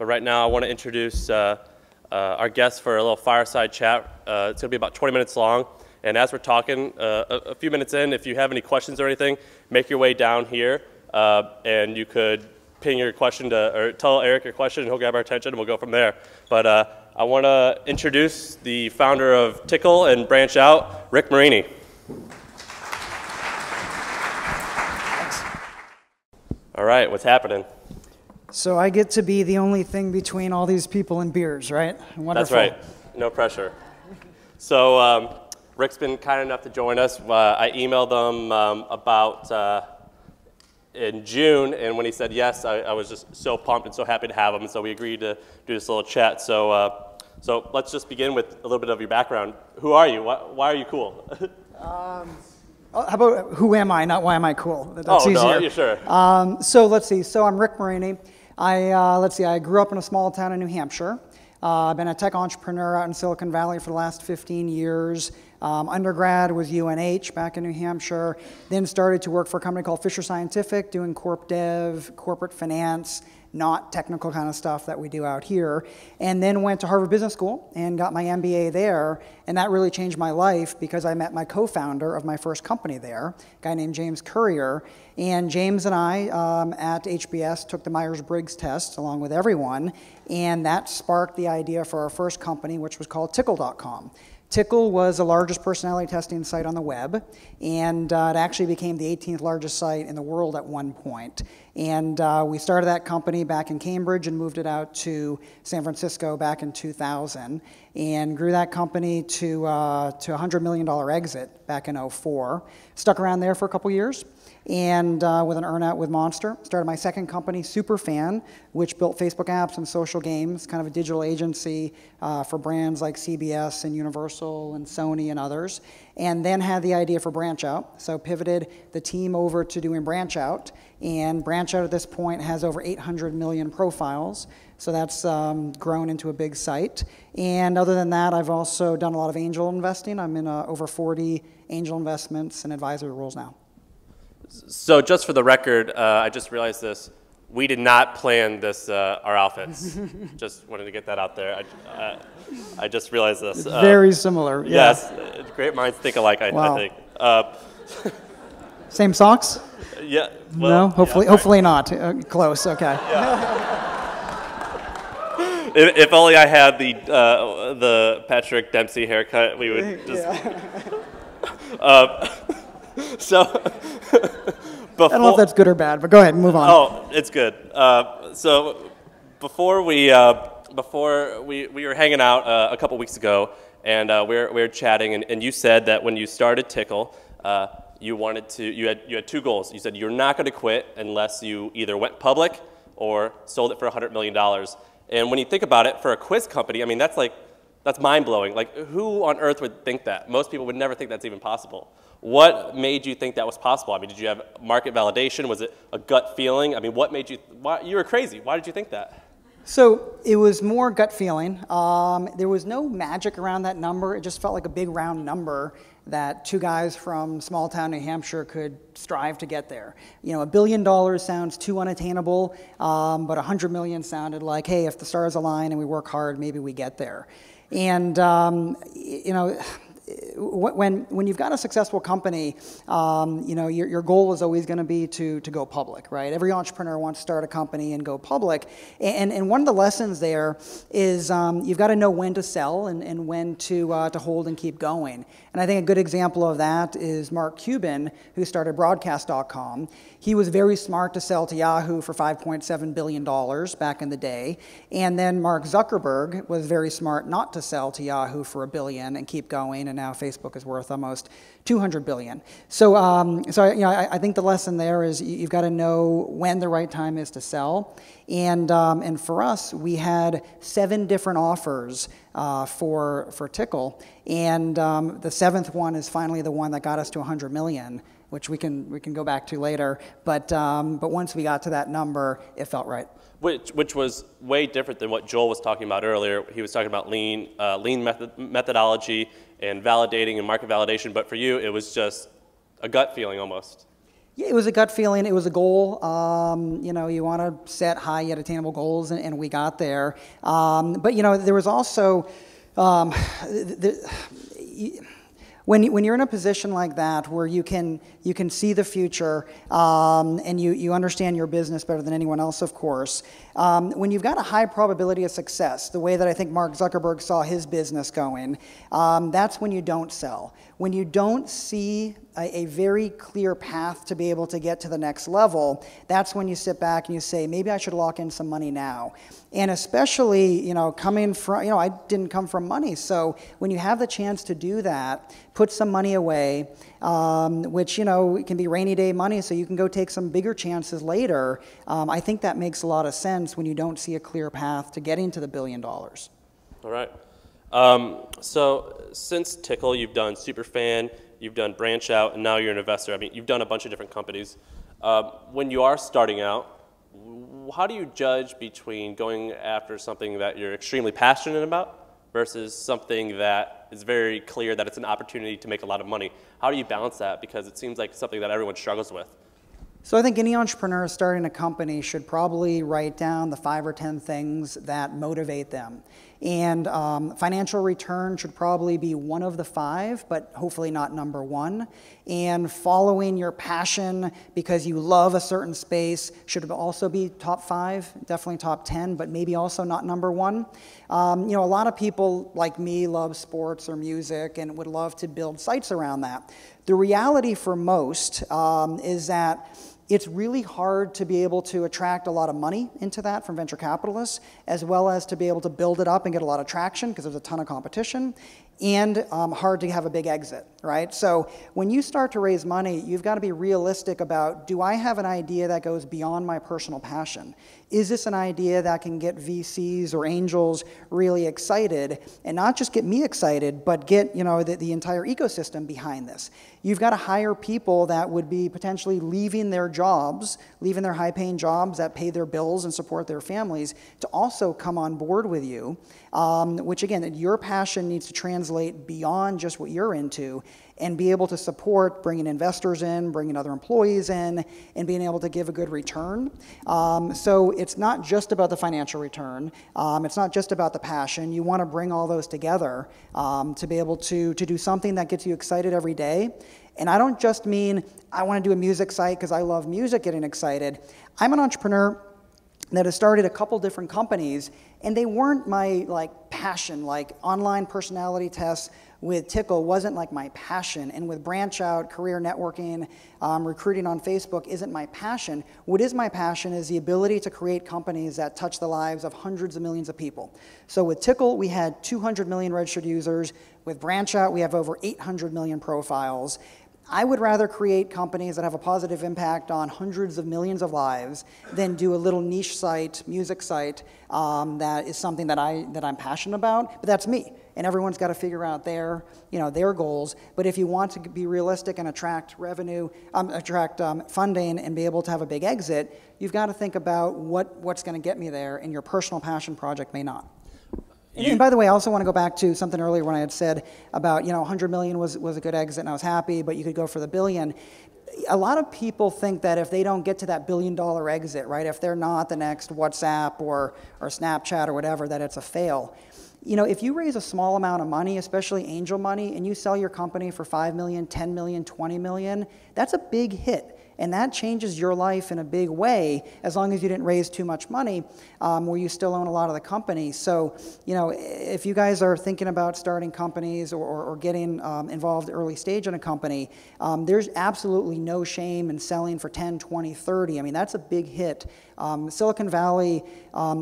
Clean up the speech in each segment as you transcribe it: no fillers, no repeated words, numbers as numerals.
But right now, I want to introduce our guest for a little fireside chat. It's going to be about 20 minutes long. And as we're talking, a few minutes in, if you have any questions or anything, make your way down here. And you could ping your question or tell Eric your question, and he'll grab our attention, and we'll go from there. But I want to introduce the founder of Tickle and BranchOut, Rick Marini. All right, what's happening? So I get to be the only thing between all these people and beers, right? Wonderful. That's right. No pressure. So Rick's been kind enough to join us. I emailed him about in June, and when he said yes, I was just so pumped and so happy to have him, and so we agreed to do this little chat. So so let's just begin with a little bit of your background. Who are you? Why are you cool? How about who am I, not why am I cool? That's easier. No, you're sure. So let's see. So I'm Rick Marini. I grew up in a small town in New Hampshire. I've been a tech entrepreneur out in Silicon Valley for the last 15 years. Undergrad was UNH back in New Hampshire. Then started to work for a company called Fisher Scientific, doing corp dev, corporate finance, not technical kind of stuff that we do out here. And then went to Harvard Business School and got my MBA there. And that really changed my life because I met my co-founder of my first company there, a guy named James Currier. And James and I at HBS took the Myers-Briggs test along with everyone. And that sparked the idea for our first company, which was called Tickle.com. Tickle was the largest personality testing site on the web, and it actually became the 18th largest site in the world at one point. And we started that company back in Cambridge and moved it out to San Francisco back in 2000, and grew that company to a $100 million exit back in 2004. Stuck around there for a couple years, and with an earnout with Monster. Started my second company, Superfan, which built Facebook apps and social games, kind of a digital agency for brands like CBS and Universal and Sony and others. And then had the idea for BranchOut, so pivoted the team over to doing BranchOut. And BranchOut at this point has over 800 million profiles, so that's grown into a big site. And other than that, I've also done a lot of angel investing. I'm in over 40 angel investments and advisory roles now. So just for the record, I just realized this. We did not plan this, our outfits. Just wanted to get that out there. I just realized this. Very similar. Yeah. Yes, great minds think alike, Wow. I think. Same socks? Yeah. Well, no, hopefully, yeah, hopefully not. Close. Okay. Yeah. If only I had the Patrick Dempsey haircut, we would just. Yeah. So. I don't know if that's good or bad, but go ahead and move on. Oh, it's good. So before we were hanging out a couple weeks ago, and we were chatting, and you said that when you started Tickle, you had two goals. You said you're not going to quit unless you either went public or sold it for $100 million. And when you think about it, for a quiz company, I mean that's mind-blowing. Like, who on earth would think that? Most people would never think that's even possible. What made you think that was possible? I mean, did you have market validation? Was it a gut feeling? I mean, what made you, you were crazy. Why did you think that? So it was more gut feeling. There was no magic around that number. It just felt like a big round number that two guys from small town New Hampshire could strive to get there. You know, $1 billion sounds too unattainable, but 100 million sounded like, hey, if the stars align and we work hard, maybe we get there. And, you know, when you've got a successful company, you know, your goal is always going to be to go public, right? Every entrepreneur wants to start a company and go public. And one of the lessons there is you've got to know when to sell and when to hold and keep going. And I think a good example of that is Mark Cuban, who started Broadcast.com. He was very smart to sell to Yahoo for $5.7 billion back in the day. And then Mark Zuckerberg was very smart not to sell to Yahoo for $1 billion and keep going. And now Facebook is worth almost $200 billion. So, you know, I think the lesson there is you've got to know when the right time is to sell. And for us, we had 7 different offers for Tickle. And the 7th one is finally the one that got us to 100 million, which we can go back to later. But once we got to that number, it felt right. Which was way different than what Joel was talking about earlier. He was talking about lean methodology and validating and market validation. But for you, it was just a gut feeling almost. Yeah, it was a gut feeling. It was a goal. You know, you want to set high yet attainable goals, and we got there. But you know, there was also when you're in a position like that where you can see the future and you understand your business better than anyone else, of course. When you've got a high probability of success, the way that I think Mark Zuckerberg saw his business going, that's when you don't sell. When you don't see a very clear path to be able to get to the next level, that's when you sit back and you say, maybe I should lock in some money now. And especially, you know, coming from, you know, I didn't come from money. So when you have the chance to do that, put some money away, which, you know, it can be rainy day money, so you can go take some bigger chances later. I think that makes a lot of sense when you don't see a clear path to getting to the $1 billion. All right. So since Tickle, you've done Superfan, you've done BranchOut, and now you're an investor. I mean, you've done a bunch of different companies. When you are starting out, how do you judge between going after something that you're extremely passionate about versus something that is very clear that it's an opportunity to make a lot of money? How do you balance that? Because it seems like something that everyone struggles with. So I think any entrepreneur starting a company should probably write down the 5 or 10 things that motivate them. And financial return should probably be one of the 5, but hopefully not number 1. And following your passion because you love a certain space should also be top 5, definitely top 10, but maybe also not number 1. You know, a lot of people like me love sports or music and would love to build sites around that. The reality for most is that it's really hard to be able to attract a lot of money into that from venture capitalists, as well as to be able to build it up and get a lot of traction because there's a ton of competition, and hard to have a big exit, right? So when you start to raise money, you've got to be realistic about, do I have an idea that goes beyond my personal passion? Is this an idea that can get VCs or angels really excited, and not just get me excited, but get, you know, the entire ecosystem behind this? You've got to hire people that would be potentially leaving their jobs, leaving their high-paying jobs that pay their bills and support their families, to also come on board with you, which again, your passion needs to translate beyond just what you're into, and be able to support bringing investors in, bringing other employees in, and being able to give a good return. So it's not just about the financial return. It's not just about the passion. You want to bring all those together to be able to do something that gets you excited every day. And I don't just mean I want to do a music site because I love music getting excited. I'm an entrepreneur that has started a couple different companies, and they weren't my passion. Like online personality tests with Tickle wasn't like my passion, and with BranchOut, career networking, recruiting on Facebook isn't my passion. What is my passion is the ability to create companies that touch the lives of hundreds of millions of people. So with Tickle, we had 200 million registered users. With BranchOut, we have over 800 million profiles. I would rather create companies that have a positive impact on hundreds of millions of lives than do a little niche site, music site, that is something that I'm passionate about. But that's me, and everyone's got to figure out their goals. But if you want to be realistic and attract revenue, attract funding, and be able to have a big exit, you've got to think about what's going to get me there, and your personal passion project may not. And by the way, I also want to go back to something earlier when I had said about, 100 million was a good exit and I was happy, but you could go for the billion. A lot of people think that if they don't get to that $1 billion exit, right, if they're not the next WhatsApp or Snapchat or whatever, that it's a fail. You know, if you raise a small amount of money, especially angel money, and you sell your company for 5 million, 10 million, 20 million, that's a big hit. And that changes your life in a big way, as long as you didn't raise too much money, where you still own a lot of the company. So, if you guys are thinking about starting companies or getting involved early stage in a company, there's absolutely no shame in selling for 10, 20, 30. I mean, that's a big hit. Silicon Valley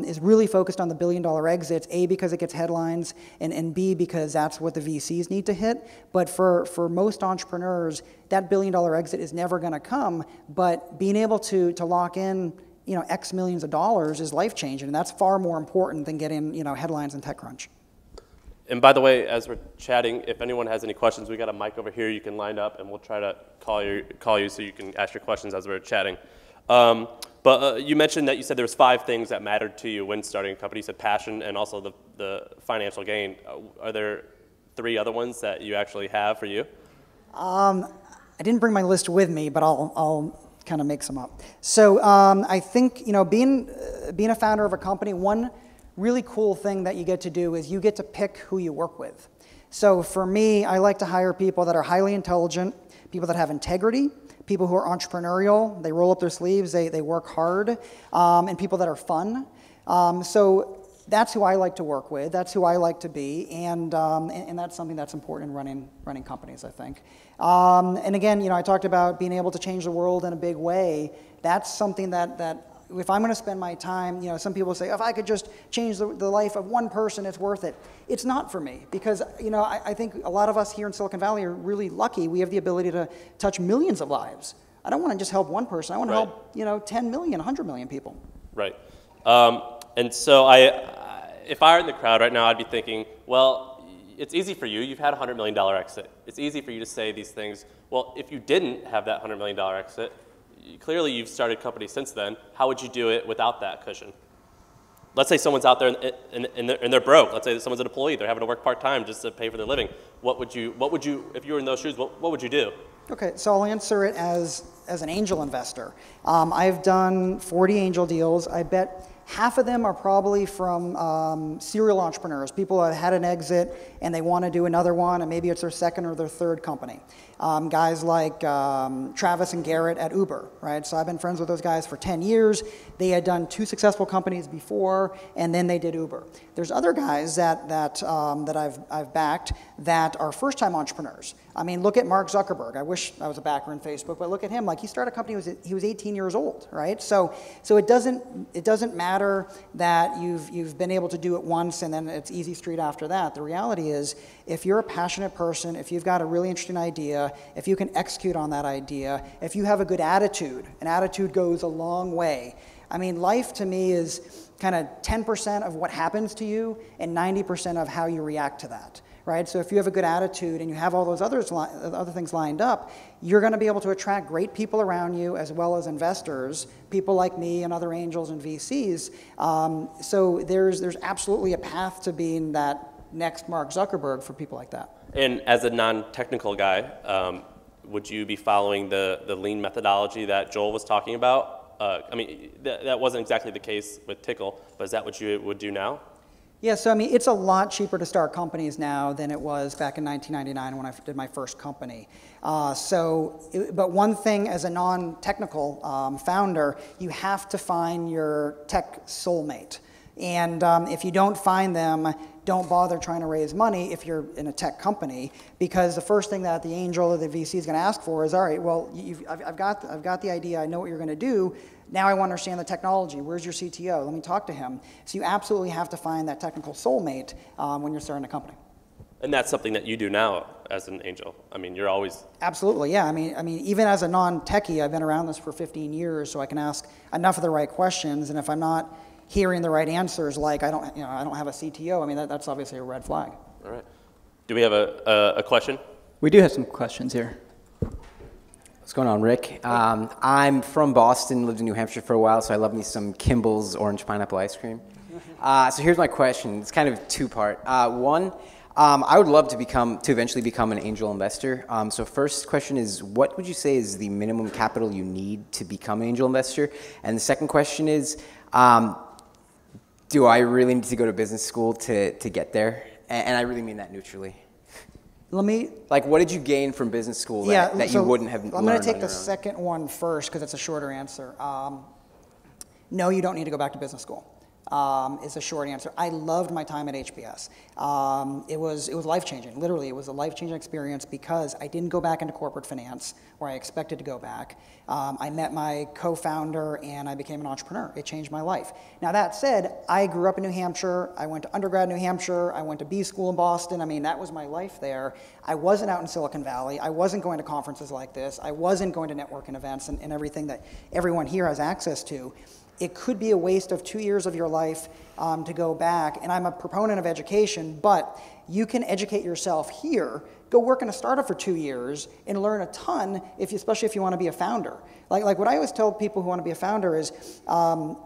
is really focused on the $1 billion exits, A, because it gets headlines, and B, because that's what the VCs need to hit. But for most entrepreneurs, that $1 billion exit is never going to come, but being able to lock in, X millions of dollars is life-changing, and that's far more important than getting, headlines in TechCrunch. And by the way, as we're chatting, if anyone has any questions, we got a mic over here. You can line up, and we'll try to call you so you can ask your questions as we're chatting. But you mentioned that you said there was 5 things that mattered to you when starting a company. You said passion and also the financial gain. Are there 3 other ones that you actually have for you? I didn't bring my list with me, but I'll kind of make some up. So I think, being a founder of a company, one really cool thing that you get to do is you get to pick who you work with. So for me, I like to hire people that are highly intelligent, people that have integrity, people who are entrepreneurial, they roll up their sleeves, they work hard, and people that are fun. So that's who I like to work with, that's who I like to be, and that's something that's important in running companies, I think. And again, I talked about being able to change the world in a big way. That's something that if I'm going to spend my time, some people say, if I could just change the life of one person, it's worth it. It's not for me, because I think a lot of us here in Silicon Valley are really lucky. We have the ability to touch millions of lives. I don't want to just help one person. I want to help 10 million, 100 million people. Right. And so if I were in the crowd right now, I'd be thinking, well, it's easy for you. You've had a $100 million exit. It's easy for you to say these things. Well, if you didn't have that $100 million exit, clearly you've started companies since then. How would you do it without that cushion? Let's say someone's out there and they're broke. Let's say that someone's an employee. They're having to work part-time just to pay for their living. What would you, if you were in those shoes, what would you do? Okay, so I'll answer it as an angel investor. I've done 40 angel deals. I bet half of them are probably from serial entrepreneurs, people that had an exit and they want to do another one, and maybe it's their second or their third company. Guys like Travis and Garrett at Uber, right? So I've been friends with those guys for 10 years. They had done 2 successful companies before, and then they did Uber. There's other guys that I've backed that are first-time entrepreneurs. I mean, look at Mark Zuckerberg. I wish I was a backer in Facebook, but look at him. Like, he started a company, he was 18 years old, right? So it doesn't matter that you've been able to do it once and then it's easy street after that. The reality is, if you're a passionate person, if you've got a really interesting idea, if you can execute on that idea, if you have a good attitude, an attitude goes a long way. I mean, life to me is kind of 10% of what happens to you and 90% of how you react to that, right? So if you have a good attitude and you have all those other things lined up, you're going to be able to attract great people around you as well as investors, people like me and other angels and VCs. So there's absolutely a path to being that next Mark Zuckerberg for people like that. And as a non-technical guy, would you be following the lean methodology that Joel was talking about? I mean, that wasn't exactly the case with Tickle, but is that what you would do now? Yeah, so I mean, it's a lot cheaper to start companies now than it was back in 1999 when I did my first company. But one thing as a non-technical founder, you have to find your tech soulmate. And if you don't find them, don't bother trying to raise money if you're in a tech company, because the first thing that the angel or the VC is going to ask for is, all right, well, I've got the idea, I know what you're going to do. Now I want to understand the technology. Where's your CTO? Let me talk to him. So you absolutely have to find that technical soulmate when you're starting a company. And that's something that you do now as an angel. I mean, you're always... Absolutely, yeah. I mean, even as a non-techie, I've been around this for 15 years, so I can ask enough of the right questions, and if I'm not hearing the right answers, like I don't have a CTO, I mean, that's obviously a red flag. All right. Do we have a question? We do have some questions here. What's going on, Rick? I'm from Boston, lived in New Hampshire for a while, so I love me some Kimball's orange pineapple ice cream. So here's my question. It's kind of two-part. One, I would love to eventually become an angel investor. So first question is, what would you say is the minimum capital you need to become an angel investor? And the second question is, do I really need to go to business school to get there? And I really mean that neutrally. Like, what did you gain from business school that you wouldn't have learned on your own? I'm going to take the second one first because it's a shorter answer. No, you don't need to go back to business school. Is a short answer. I loved my time at HBS. It was life-changing. Literally, it was a life-changing experience because I didn't go back into corporate finance where I expected to go back. I met my co-founder and I became an entrepreneur. It changed my life. Now that said, I grew up in New Hampshire. I went to undergrad in New Hampshire. I went to B school in Boston. I mean, that was my life there. I wasn't out in Silicon Valley. I wasn't going to conferences like this. I wasn't going to networking events and everything that everyone here has access to. It could be a waste of 2 years of your life to go back. And I'm a proponent of education, but you can educate yourself here. Go work in a startup for 2 years and learn a ton, especially if you want to be a founder. Like what I always tell people who want to be a founder is,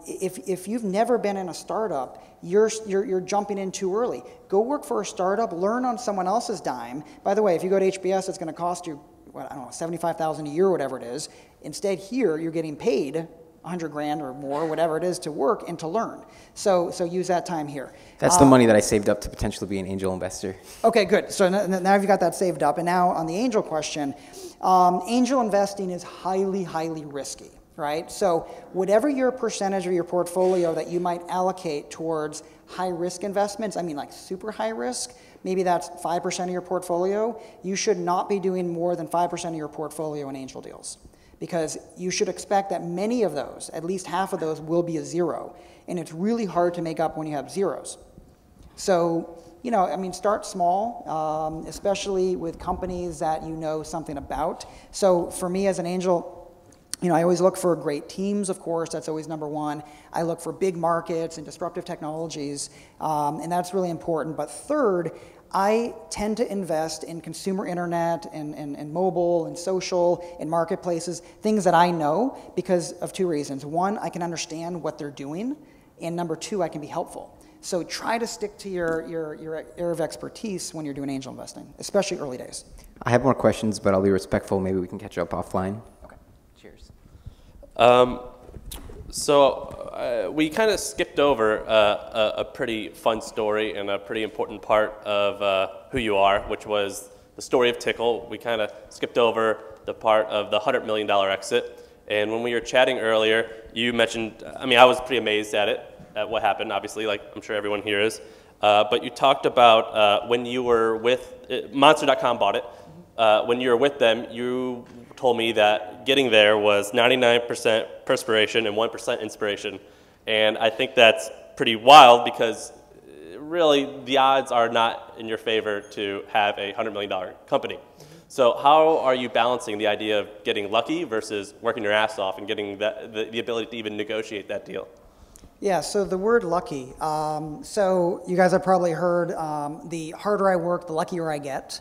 if you've never been in a startup, you're jumping in too early. Go work for a startup, learn on someone else's dime. By the way, if you go to HBS, it's going to cost you what, I don't know, 75,000 a year, whatever it is. Instead here, you're getting paid 100 grand or more, whatever it is, to work and to learn. So use that time here. That's the money that I saved up to potentially be an angel investor. Okay, good. So now you've got that saved up. And now on the angel question, angel investing is highly, highly risky, right? So whatever your percentage of your portfolio that you might allocate towards high-risk investments, I mean like super high risk, maybe that's 5% of your portfolio, you should not be doing more than 5% of your portfolio in angel deals. Because you should expect that many of those, at least half of those, will be a zero. And it's really hard to make up when you have zeros. So, you know, I mean, start small, especially with companies that you know something about. So for me as an angel, you know, I always look for great teams, of course, that's always number one. I look for big markets and disruptive technologies, and that's really important. But third, I tend to invest in consumer internet and mobile and social and marketplaces, things that I know because of two reasons. One, I can understand what they're doing, and number two, I can be helpful. So try to stick to your area of expertise when you're doing angel investing, especially early days. I have more questions, but I'll be respectful. Maybe we can catch up offline. Okay. Cheers. So we kind of skipped over a pretty fun story and a pretty important part of who you are, which was the story of Tickle. We kind of skipped over the part of the $100 million exit. And when we were chatting earlier, you mentioned, I mean, I was pretty amazed at what happened, obviously, like I'm sure everyone here is. But you talked about when you were with, Monster.com bought it. When you were with them, you told me that getting there was 99% perspiration and 1% inspiration. And I think that's pretty wild because really the odds are not in your favor to have a $100 million company. So how are you balancing the idea of getting lucky versus working your ass off and getting the ability to even negotiate that deal? Yeah, so the word lucky. So you guys have probably heard the harder I work, the luckier I get.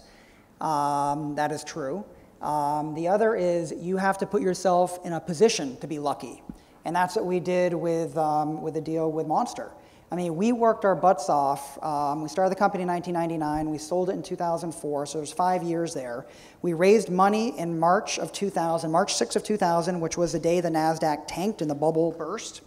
That is true. The other is you have to put yourself in a position to be lucky. And that's what we did with the deal with Monster. I mean, we worked our butts off. We started the company in 1999. We sold it in 2004, so there's 5 years there. We raised money in March of 2000, March 6th of 2000, which was the day the NASDAQ tanked and the bubble burst.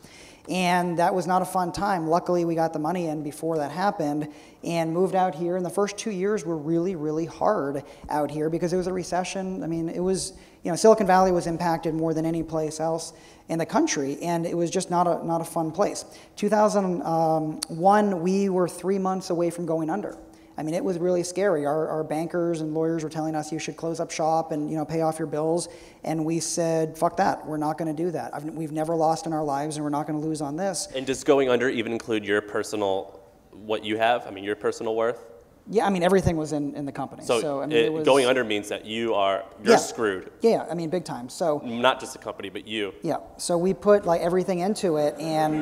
And that was not a fun time. Luckily, we got the money in before that happened and moved out here. And the first 2 years were really, really hard out here because it was a recession. I mean, it was, you know, Silicon Valley was impacted more than any place else in the country, and it was just not a fun place. 2001, we were 3 months away from going under. I mean, it was really scary. Our bankers and lawyers were telling us you should close up shop and, you know, pay off your bills. And we said, fuck that. We're not going to do that. We've never lost in our lives, and we're not going to lose on this. And does going under even include your personal, what you have? I mean, your personal worth? Yeah, I mean, everything was in the company. So I mean, it was, going under means that you're screwed. Yeah, I mean, big time. So not just the company, but you. Yeah. So we put like everything into it, and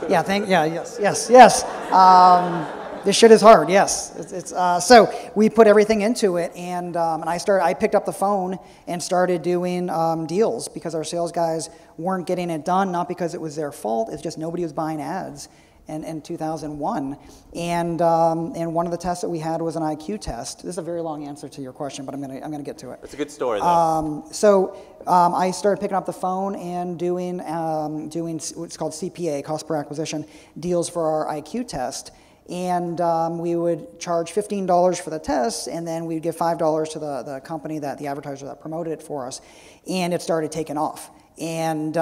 yes. This shit is hard. Yes. So we put everything into it, and I picked up the phone and started doing deals because our sales guys weren't getting it done, not because it was their fault. It's just nobody was buying ads. In 2001, and one of the tests that we had was an IQ test. This is a very long answer to your question, but I'm gonna get to it. It's a good story, though. I started picking up the phone and doing what's called CPA, cost per acquisition, deals for our IQ test, and we would charge $15 for the test, and then we'd give $5 to the company the advertiser that promoted it for us, and it started taking off. And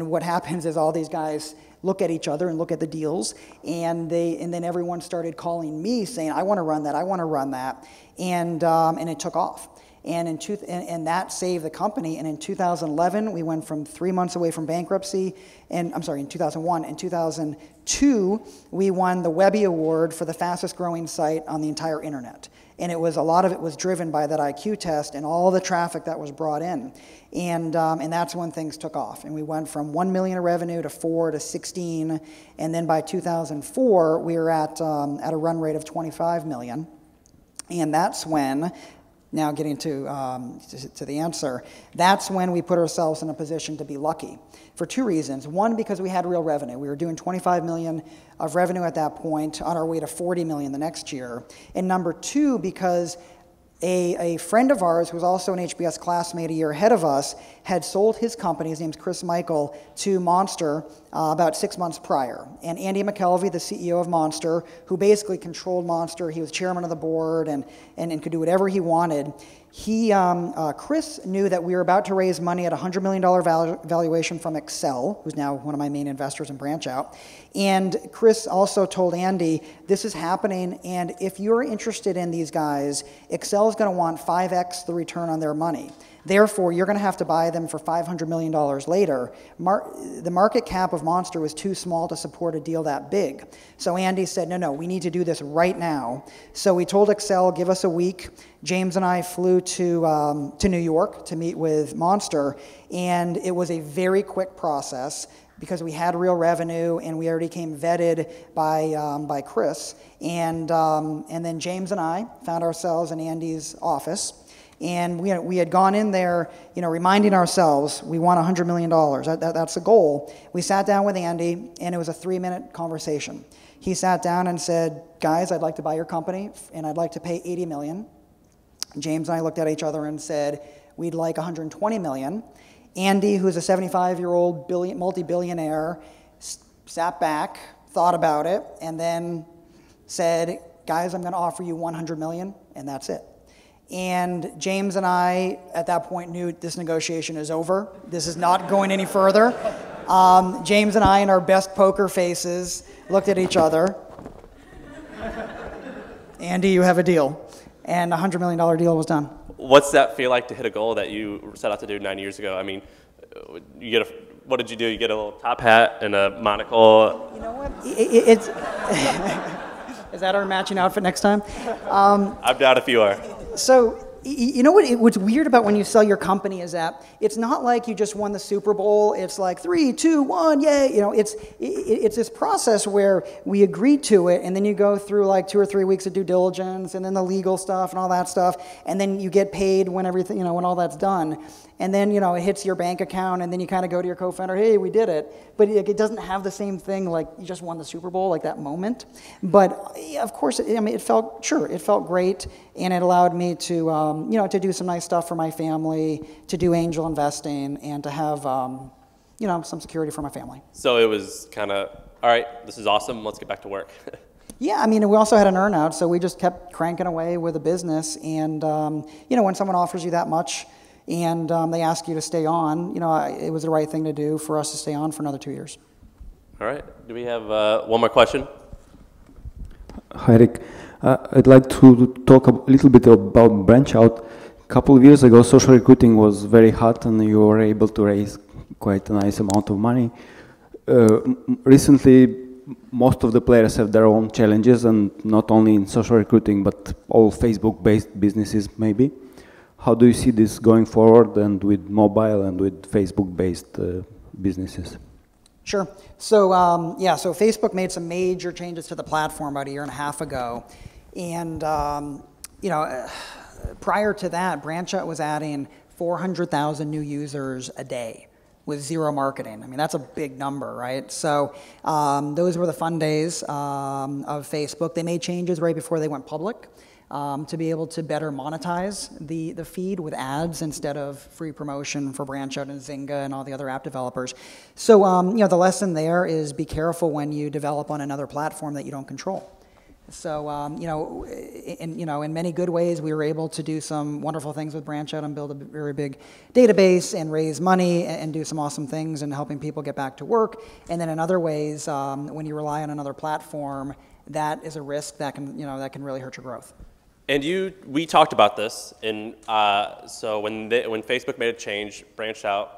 what happens is all these guys look at each other and look at the deals, and then everyone started calling me saying, I want to run that, and it took off. And that saved the company. And in 2011, we went from 3 months away from bankruptcy. And I'm sorry, in 2001. In 2002, we won the Webby Award for the fastest growing site on the entire internet. And a lot of it was driven by that IQ test and all the traffic that was brought in. And that's when things took off. And we went from 1 million in revenue to 4 to 16. And then by 2004, we were at a run rate of 25 million. And that's when, now getting to the answer, that's when we put ourselves in a position to be lucky for two reasons. One, because we had real revenue. We were doing 25 million of revenue at that point, on our way to 40 million the next year. And number two, because A friend of ours, who was also an HBS classmate a year ahead of us, had sold his company, his name's Chris Michael, to Monster about 6 months prior. And Andy McKelvey, the CEO of Monster, who basically controlled Monster, he was chairman of the board and could do whatever he wanted. Chris knew that we were about to raise money at a $100 million valuation from Excel, who's now one of my main investors in BranchOut. And Chris also told Andy, this is happening, and if you're interested in these guys, Excel is going to want 5x the return on their money. Therefore, you're going to have to buy them for $500 million later. The market cap of Monster was too small to support a deal that big. So Andy said, no, we need to do this right now. So we told Excel, give us a week. James and I flew to New York to meet with Monster, and it was a very quick process because we had real revenue and we already came vetted by Chris. And then James and I found ourselves in Andy's office. And we had gone in there, reminding ourselves we want $100 million. That's the goal. We sat down with Andy, and it was a 3-minute conversation. He sat down and said, guys, I'd like to buy your company, and I'd like to pay $80 million. James and I looked at each other and said, we'd like $120 million. Andy, who's a 75-year-old multi-billionaire, sat back, thought about it, and then said, guys, I'm going to offer you $100 million, and that's it. And James and I, at that point, knew this negotiation is over. This is not going any further. James and I, in our best poker faces, looked at each other. Andy, you have a deal. And a $100 million deal was done. What's that feel like to hit a goal that you set out to do 9 years ago? I mean, what did you do? You get a little top hat and a monocle? You know what? It's is that our matching outfit next time? I'm down if you are. So, you know what's weird about when you sell your company is that it's not like you just won the Super Bowl. It's like 3, 2, 1, yay! It's this process where we agreed to it, and then you go through like 2 or 3 weeks of due diligence, and then the legal stuff and all that stuff, and then you get paid when everything, when all that's done, and then it hits your bank account, and then you kind of go to your co-founder, hey, we did it, but it doesn't have the same thing like you just won the Super Bowl, like that moment. But of course, it felt great, and it allowed me to to do some nice stuff for my family, to do angel investing, and to have, some security for my family. So it was kind of, all right, this is awesome, let's get back to work. Yeah, we also had an earnout, so we just kept cranking away with the business. And, when someone offers you that much and they ask you to stay on, it was the right thing to do for us to stay on for another 2 years. All right, do we have one more question? Hi, Rick. I'd like to talk a little bit about BranchOut. A couple of years ago, social recruiting was very hot, and you were able to raise quite a nice amount of money. Recently, most of the players have their own challenges, and not only in social recruiting, but all Facebook-based businesses maybe. How do you see this going forward, and with mobile and with Facebook-based businesses? Sure. So, so Facebook made some major changes to the platform about 1.5 years ago. And, prior to that, BranchOut was adding 400,000 new users a day with zero marketing. That's a big number, right? So those were the fun days of Facebook. They made changes right before they went public to be able to better monetize the feed with ads instead of free promotion for BranchOut and Zynga and all the other app developers. So, the lesson there is be careful when you develop on another platform that you don't control. So, in many good ways, we were able to do some wonderful things with BranchOut and build a very big database and raise money and do some awesome things in helping people get back to work. And then in other ways, when you rely on another platform, that is a risk that can really hurt your growth. And we talked about this, and so when Facebook made a change, BranchOut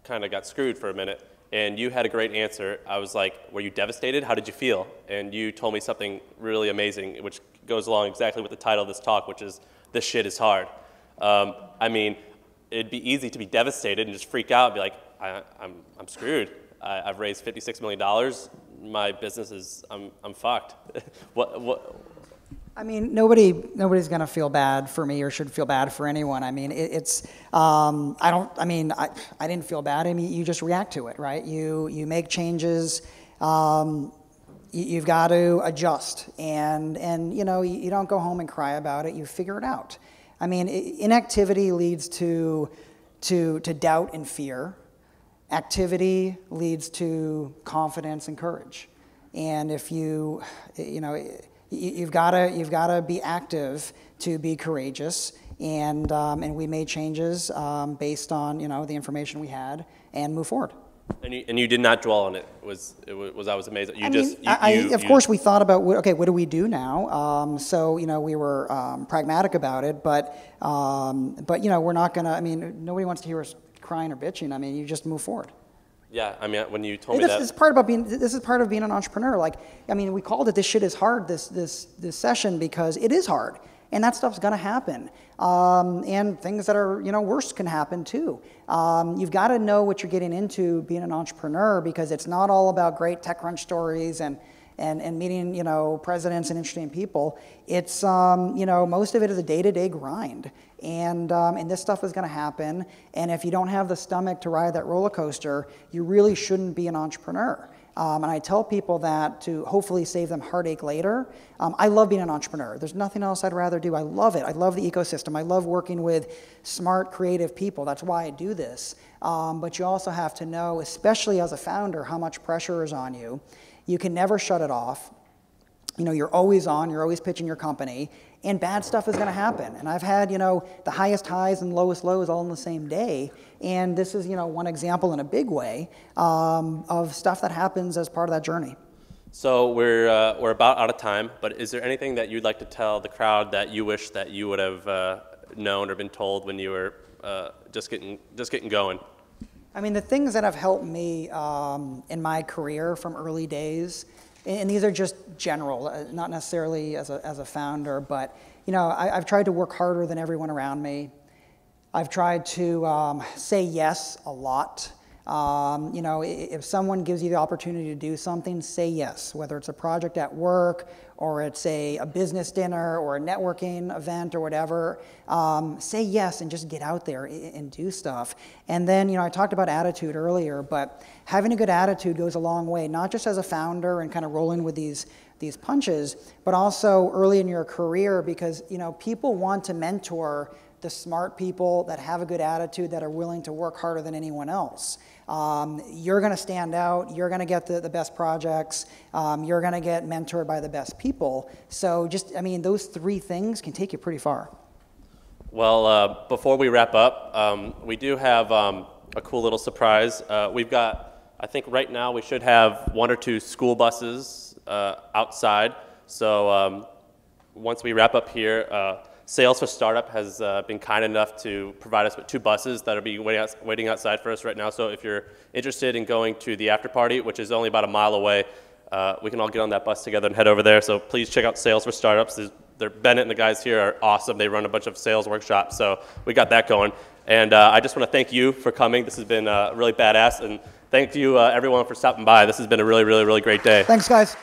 kind of got screwed for a minute. And you had a great answer. I was like, were you devastated? How did you feel? And you told me something really amazing, which goes along exactly with the title of this talk, which is, this shit is hard. It'd be easy to be devastated and just freak out and be like, I'm screwed. I've raised $56 million. My business is, I'm fucked. Nobody's going to feel bad for me or should feel bad for anyone. I didn't feel bad. You just react to it, right? You make changes. You've got to adjust, and you don't go home and cry about it. You figure it out. I mean, inactivity leads to doubt and fear. Activity leads to confidence and courage. And if you've got to be active to be courageous. And we made changes based on the information we had and move forward. And you did not dwell on it. I was amazed. Of course, we thought about what do we do now? So we were pragmatic about it, but we're not gonna. I mean, nobody wants to hear us crying or bitching. I mean, you just move forward. Yeah, I mean, when you told me that, this is part of being an entrepreneur. Like, I mean, we called it "This shit is hard." This session because it is hard. And that stuff's going to happen. And things that are, worse can happen too. You've got to know what you're getting into being an entrepreneur, because it's not all about great TechCrunch stories and meeting, presidents and interesting people. It's, most of it is a day-to-day grind. And this stuff is going to happen. And if you don't have the stomach to ride that roller coaster, you really shouldn't be an entrepreneur. And I tell people that to hopefully save them heartache later. I love being an entrepreneur. There's nothing else I'd rather do. I love it. I love the ecosystem. I love working with smart, creative people. That's why I do this. But you also have to know, especially as a founder, how much pressure is on you. You can never shut it off. You're always on. You're always pitching your company. And bad stuff is going to happen. And I've had, the highest highs and lowest lows all in the same day. And this is, one example in a big way of stuff that happens as part of that journey. So we're about out of time, but is there anything that you'd like to tell the crowd that you wish that you would have known or been told when you were just getting going? I mean, the things that have helped me in my career from early days, and these are just general, not necessarily as a founder, but I've tried to work harder than everyone around me. I've tried to say yes a lot. If someone gives you the opportunity to do something, say yes, whether it's a project at work or it's a business dinner or a networking event or whatever. Say yes and just get out there and do stuff. And then, I talked about attitude earlier, but having a good attitude goes a long way, not just as a founder and kind of rolling with these punches, but also early in your career, because, people want to mentor the smart people that have a good attitude, that are willing to work harder than anyone else. You're going to stand out. You're going to get the best projects. You're going to get mentored by the best people. So those three things can take you pretty far. Well, before we wrap up, we do have a cool little surprise. We've got, I think right now we should have 1 or 2 school buses outside. So once we wrap up here, Sales for Startup has been kind enough to provide us with 2 buses that are waiting outside for us right now. So if you're interested in going to the after party, which is only about a mile away, we can all get on that bus together and head over there. So please check out Sales for Startups. Bennett and the guys here are awesome. They run a bunch of sales workshops, so we got that going. And I just want to thank you for coming. This has been really badass. And thank you, everyone, for stopping by. This has been a really, really, really great day. Thanks, guys.